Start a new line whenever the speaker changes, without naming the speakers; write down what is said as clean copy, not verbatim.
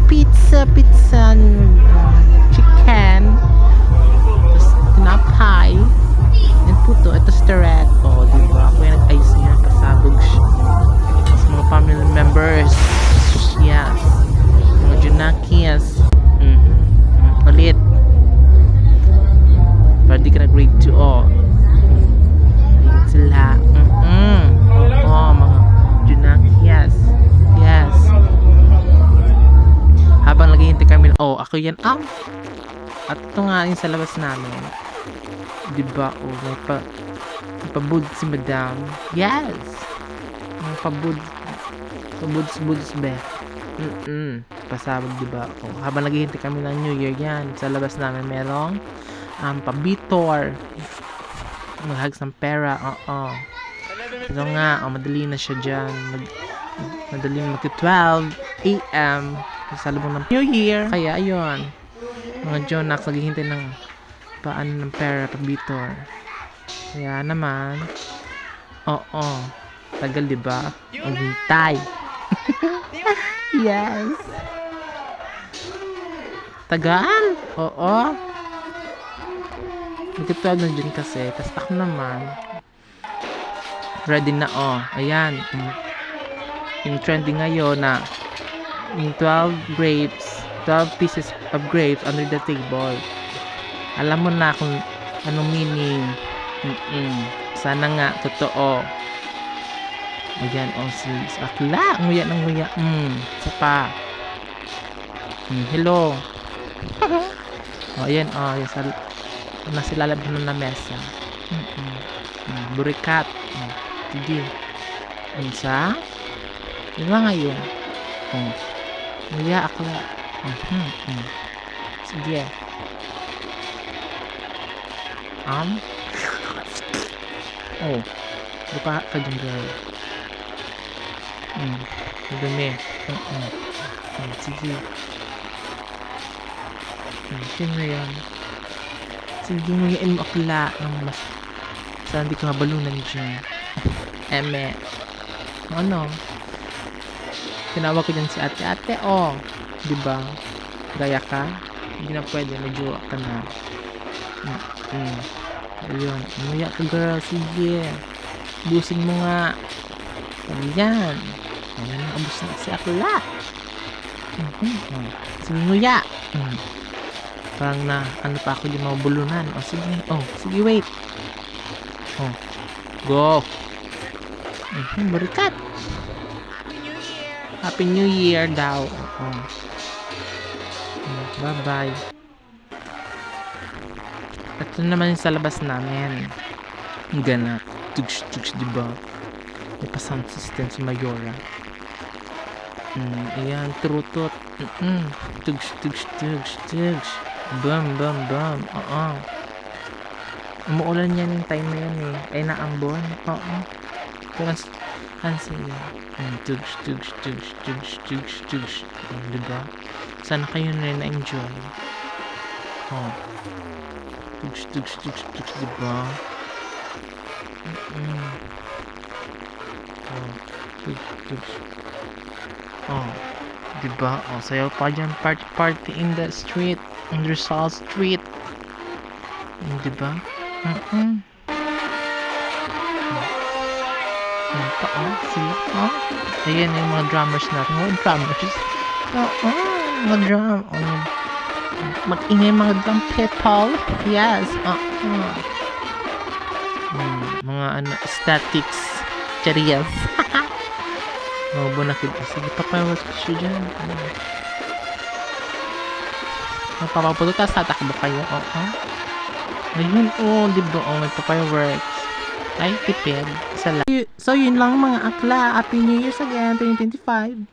pizza, chicken, tapos tinapay, and puto, ito steret. O, diba? Ako yung nag-ayos niya, pasabog siya. Tapos mga family members, yes, mga junakis, ulit. Para di ka na grade 2, ayan sila, mga junakis, yes. Habang naghihintay kami, ako yan, at ito nga yung sa labas namin, diba, may pabud si madam, yes, may pabuds be, pasabog, diba. Habang naghihintay kami ng New Year, yan, sa labas namin merong pabitor, maghags ng pera, ito nga, madali na siya dyan, madali na mag-12 AM sa lubong ng New Year. Kaya ayun, mga Jonax naghihintay ng ng pera, pabitor. Kaya naman, tagal, diba? Maghintay. Yes, tagal, nag-12 na dyan kasi. Tapos ako naman ready na, ayan, yung trending ngayon na yung 12 pieces of grapes under the table. Alam mo na kung anong meaning. Sana nga totoo. Ayan, si akla, nguya ng nguya. Isa pa. Hello. Ayan, yung nasa lalaban na mesa. Burikat. Sige. Isa. Yun nga ngayon. Nguya, akla. Sige. Buka ka dyan, girl. Madami. Sige. Sige na yan. Sige, nguyain mo akla ng mas sana hindi ka mabalunan dyan. Eme. Ano? Tinawag ko dyan si ate, diba? Gaya ka? Hindi na pwede, medyo ka na. Ayun, umuya ka, girl. Sige, busin mo nga. Ayan, abos na si akla. Sige, nguya. Parang na, pa ako di mabulunan. Sige, wait. Go. Barikat. Happy New Year daw. Bye-bye. Ito naman yung sa labas namin. Ganap. Tugs, diba? May pa-sound system si Mayora. Ayan, turutot. Tugs. Bam. Umuulan yan yung time na yan Ay, naambon. Pero, sila. Tugs. Diba? Sana kayo na-enjoy. Tugs, diba? Tugs. Diba? Sayaw pa dyan. Party in the street. On Rizal Street. Diba? Sila. Ayan yung mga drummers natin. Mga drummers. Mga drum. Mag-ingay mga drum people. Yes. Mga statics. Charias. Mga bunakid. Sige, papayawag ko siya dyan. Magpapaputo, tapos tatakbo kayo. Ayun, diba? May papayaworks. Ay, tipid. So, yun lang mga akla. Happy New Year's again, 2025.